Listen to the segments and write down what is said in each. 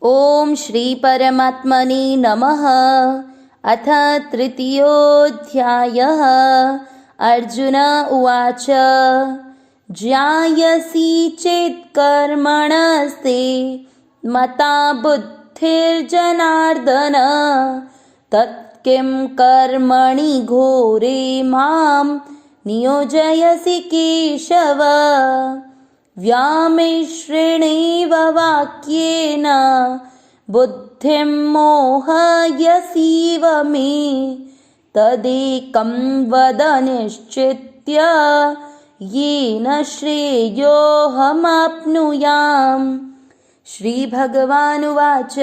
ॐ श्रीपरमात्मने नमः। अथ तृतीयोऽध्यायः। अर्जुन उवाच ज्ञायसि चेत् कर्मणस्ते मता बुद्धिर्जनार्दन तत्किं कर्मणि घोरे मां नियोजयसि केशव। व्यामिश्रेणेव वाक्येन बुद्धिं मोहयसीव मे तदेकं वद निश्चित्य येन श्रेयोऽहमाप्नुयाम्। श्रीभगवानुवाच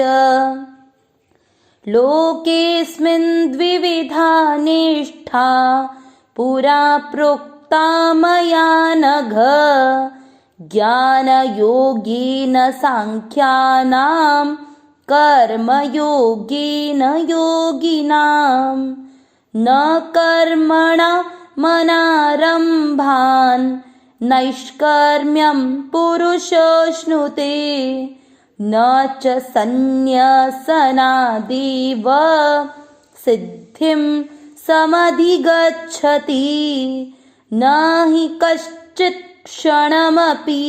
लोकेऽस्मिन् द्विविधा निष्ठा पुरा प्रोक्ता मया नघ। ज्ञानयोगेन साङ्ख्यानां कर्मयोगेन योगिनां। न कर्मणमनारम्भान् नैष्कर्म्यं पुरुषोऽश्नुते न च सन्न्यसनादेव सिद्धिं समधिगच्छति। न हि कश्चित् क्षणमपि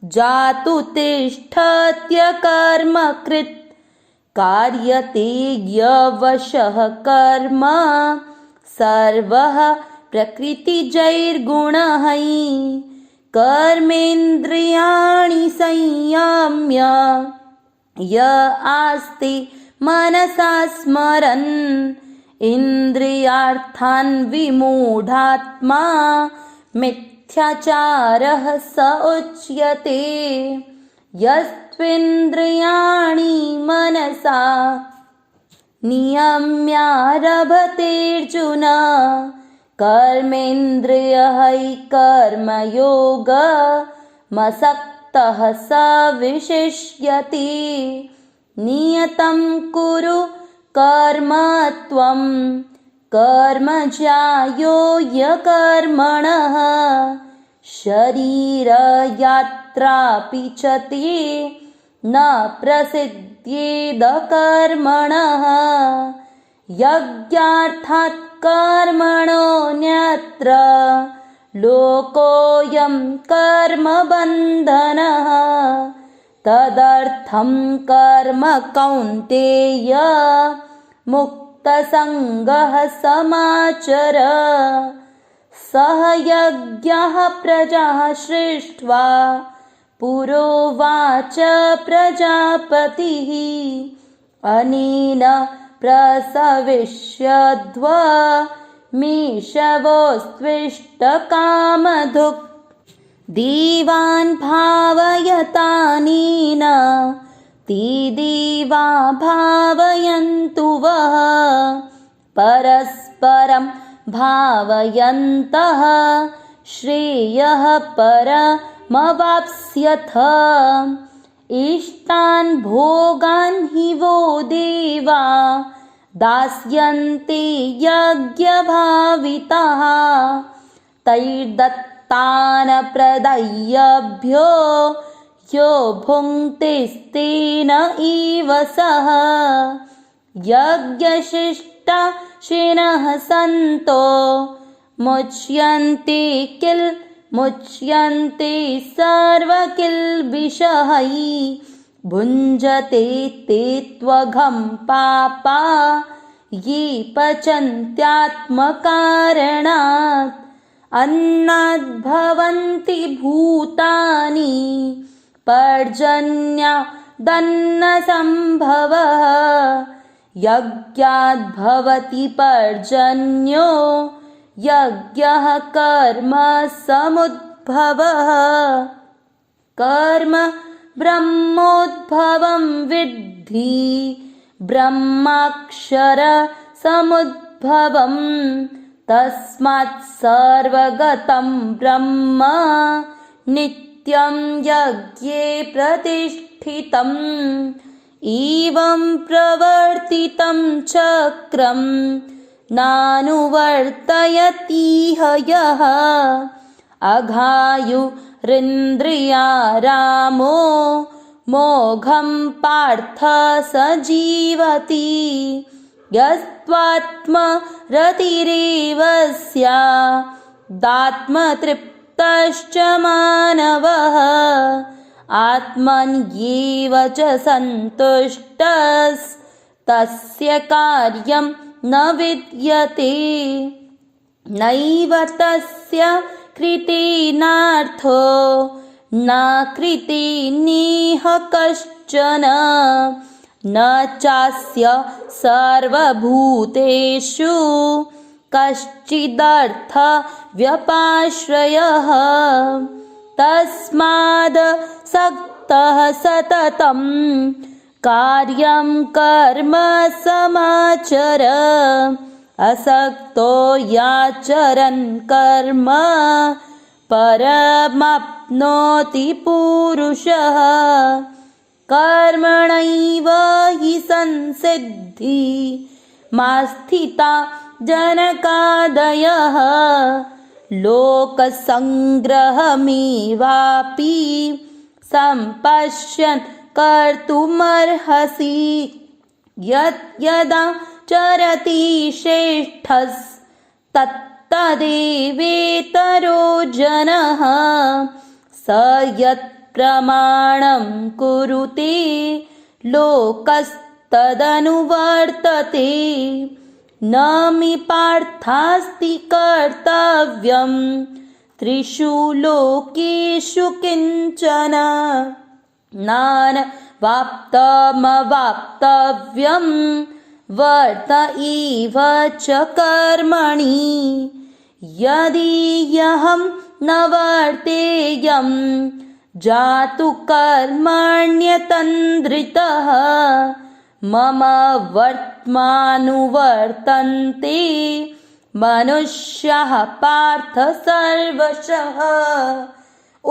जातु तिष्ठत्यकर्मकृत् कार्यते यवशः कर्म सर्वः प्रकृतिजैर्गुणैः। कर्मेन्द्रियाणि संयम्य य आस्ते मनसा स्मरन् इन्द्रियार्थान् विमूढात्मा मिथ्याचारः स उच्यते। यस्त्विन्द्रियाणि मनसा नियम्यारभतेऽर्जुन कर्मेन्द्रियैः कर्मयोगमसक्तः स विशिष्यते। नियतं कुरु कर्म त्वं कर्म ज्यायो ह्यकर्मणः शरीरयात्रापि च ते न प्रसिद्ध्येद कर्मणः। यज्ञार्थात् कर्मणोऽन्यत्र लोकोऽयं कर्मबन्धनः। तदर्थं कर्म कौन्तेय मुक्तसङ्गः समाचर। सह यज्ञः प्रजाः सृष्ट्वा पुरोवाच प्रजापतिः अनेन प्रसविष्यध्वमेषवोऽस्त्विष्टकामधुक् देवान् भावयतानेन ते देवा भावयन्तु वः। परस्परं भावयन्तः श्रेयः परमवाप्स्यथ। इष्टान् भोगान् हि वो देवा दास्यन्ते यज्ञभाविताः तैर्दत्तान् प्रदय्यभ्यो यो भुङ्क्तेस्तेन एव सः। यज्ञशिष्टाशिनः सन्तो मुच्यन्ते सर्वकिल्बिषः भुञ्जते ते त्वघं पापा ये पचन्त्यात्मकारणात्। अन्नाद्भवन्ति भूतानि पर्जन्यादन्नसम्भवः। यज्ञाद्भवति पर्जन्यो यज्ञः कर्म समुद्भवः। कर्म ब्रह्मोद्भवं विद्धि ब्रह्माक्षर समुद्भवं। तस्मात् सर्वगतं ब्रह्म नित्यं यज्ञे प्रतिष्ठितम्। एवं प्रवर्तितं चक्रं नानुवर्तयतीह यः अघायुरिन्द्रियारामो मोघं पार्थ स जीवति यस्त्वात्मरतिरेव स्यादात्मतृप्तश्च मानवः आत्मन्येव च सन्तुष्टस्तस्य कार्यं न विद्यते नैव तस्य कृतेनार्थो न कृतेनेह कश्चन न चास्य सर्वभूतेषु कश्चिदर्थव्यपाश्रयः तस्मादसक्तः सततं कार्यं कर्म समाचर असक्तो याचरन् कर्म परमाप्नोति पुरुषः कर्मणैव हि संसिद्धि मास्थिता जनकादयः लोकसङ्ग्रहमेवापि सम्पश्यन् कर्तुमर्हसि यद्यदा चरति श्रेष्ठस्तत्तदेवेतरो जनः स यत्प्रमाणं कुरुते लोकस्तदनुवर्तते न मे पार्थास्ति कर्तव्यं त्रिषु लोकेषु किञ्चन नानवाप्तमवाप्तव्यं वर्त एव च कर्मणि यदीयहं न वर्तेयं जातु कर्मण्यतन्द्रितः मम वर्त्मानुवर्तन्ते मनुष्याः पार्थ सर्वशः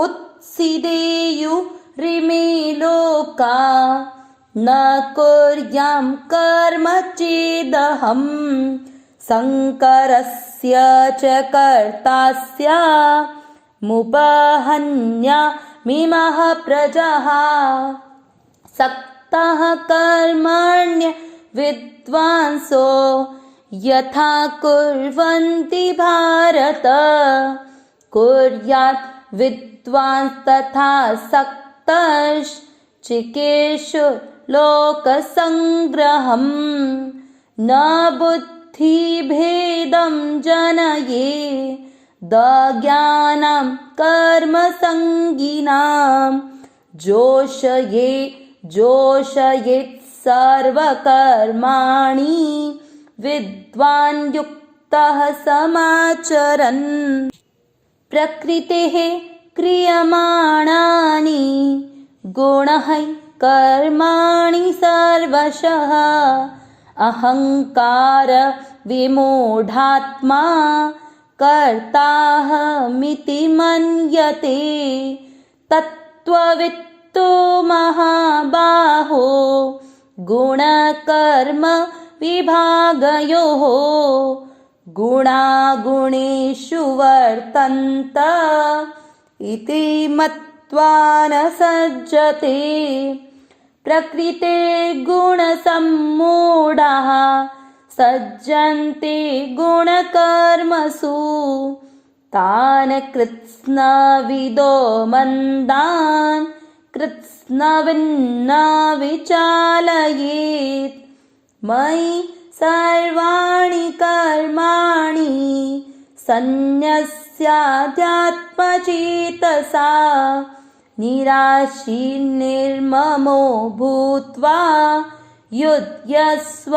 उत्सीदेयुरिमे लोका न कुर्यां कर्म चेदहं शङ्करस्य च कर्ता स्यामुपहन्यामिमः प्रजाः सक्तः कर्मण्य विद्वांसो यथा कुर्वन्ति भारत कुर्यात् विद्वांस तथा सक्तश्चिकेषु लोकसङ्ग्रहं न बुद्धिभेदं जनये दज्ञानां कर्मसङ्गिनां जोषयेत् सर्वकर्माणि विद्वान् युक्तः समाचरन् प्रकृतेः क्रियमाणानि गुणैः कर्माणि सर्वशः अहङ्कार विमूढात्मा कर्ताहमिति मन्यते तत्त्ववित्तो महाबाहो गुणकर्म विभागयोः गुणागुणेषु वर्तन्त इति मत्वा न सज्जते प्रकृते गुणसम्मूढाः सज्जन्ते गुणकर्मसु तान् कृत्स्नविदो मन्दान् कृत्स्नविन्न विचालयेत् मयि सर्वाणि कर्माणि सन्न्यस्याध्यात्मचेतसा निराशी निर्ममो भूत्वा युध्यस्व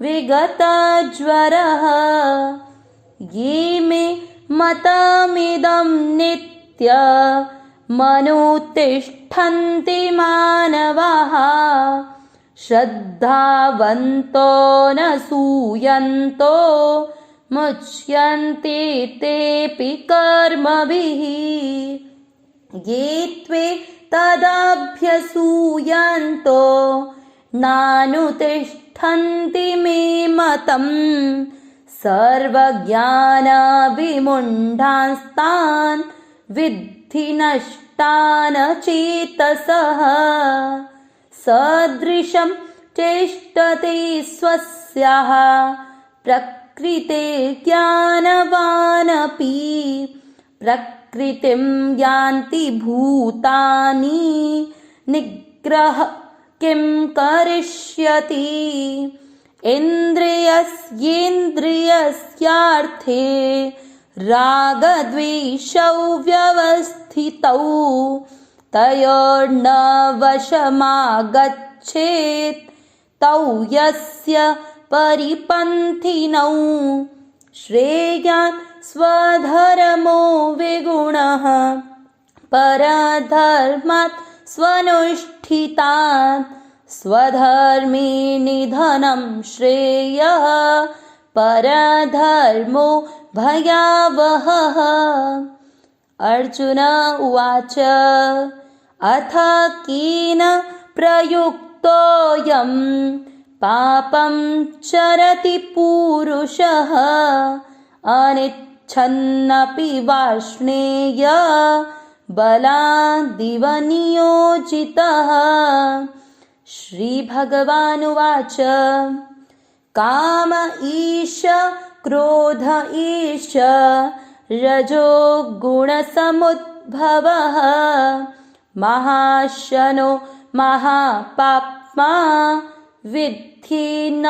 विगतज्वरः ये मे मतमिदं नित्यमनुतिष्ठन्ति मानवाः श्रद्धावन्तो न सूयन्तो मुच्यन्ते तेऽपि कर्मभिः ये त्वे तदभ्यसूयन्तो नानुतिष्ठन्ति मे मतम् सर्वज्ञानविमूढांस्तान् विद्धि नष्टान् चेतसः सदृशं चेष्टते स्वस्याः प्रकृते ज्ञानवानपि प्रकृतिं यान्ति भूतानि निग्रह किं करिष्यति इन्द्रियस्येन्द्रियस्यार्थे रागद्वेषौ व्यवस्थितौ तयोर्न वशमागच्छेत् तौ यस्य परिपन्थिनौ श्रेयान् स्वधर्मो विगुणः परधर्मात् स्वनुष्ठितात् स्वधर्मे निधनं श्रेयः परधर्मो भयावहः। अर्जुन उवाच अथ केन प्रयुक्तोऽयं पापं चरति पूरुषः अनिच्छन्नपि वार्ष्णेय बलादिव नियोजितः। श्रीभगवानुवाच काम ईश क्रोध ईश रजो गुणसमुद्भवः महाशनो महापाप्मा विद्धि न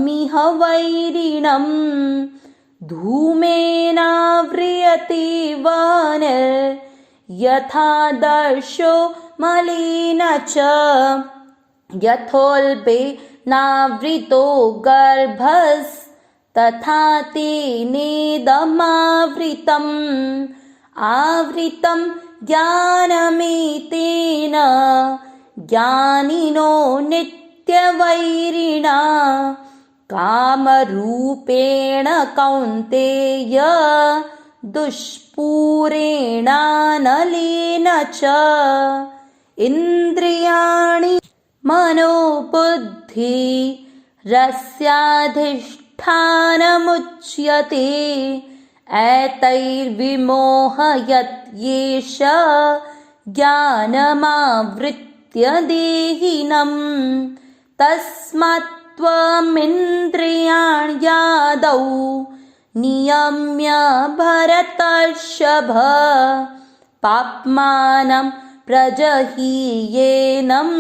मिह वैरिणम् धूमेनाव्रियते वह्निर्यथादर्शो मलिन च यथोल्बेनावृतो गर्भस्तथा तेनेदमावृतम् आवृतं ज्ञानमेतेन ज्ञानिनो नित्यवैरिणा कामरूपेण कौन्तेय दुष्पूरेणानलेन च इन्द्रियाणि मनोबुद्धि रस्याधिष्ठानमुच्यते एतैर्विमोहयत्येष ज्ञानमावृत्य देहिनम् तस्मात्त्वमिन्द्रियाण्यादौ नियम्य भरतर्षभ पाप्मानं प्रजहीयेनं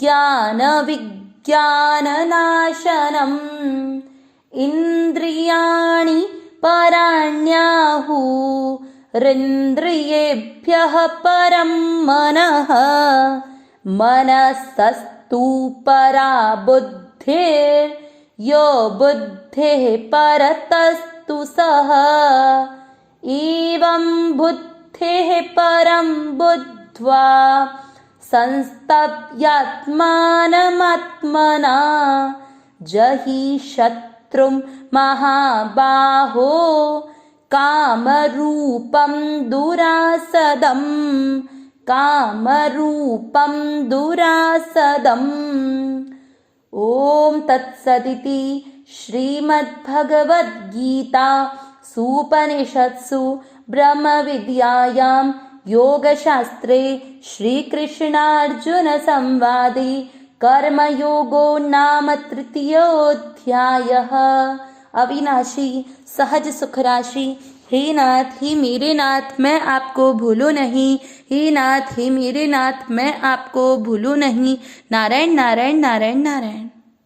ज्ञानविज्ञाननाशनम् इन्द्रियाणि पराण्याहुरिन्द्रियेभ्यः परं मनः मनसस्तु परा बुद्धिर्यो बुद्धेः परतस्तु सः एवं बुद्धेः परं बुद्ध्वा संस्तभ्यात्मानमात्मना जहि शत्रुं महाबाहो कामरूपं दुरासदम् कामरूपं दुरासदम्। ॐ तत्सदिति श्रीमद्भगवद्गीता सूपनिषत्सु ब्रह्मविद्यायां योगशास्त्रे श्रीकृष्णार्जुनसंवादे कर्मयोगो नाम तृतीयोऽध्यायः। अविनाशी सहज सुख राशि। हे नाथ, हे मेरे नाथ, मैं आपको भूलूं नहीं। हे नाथ, हे मेरे नाथ, मैं आपको भूलूं नहीं। नारायण नारायण नारायण नारायण।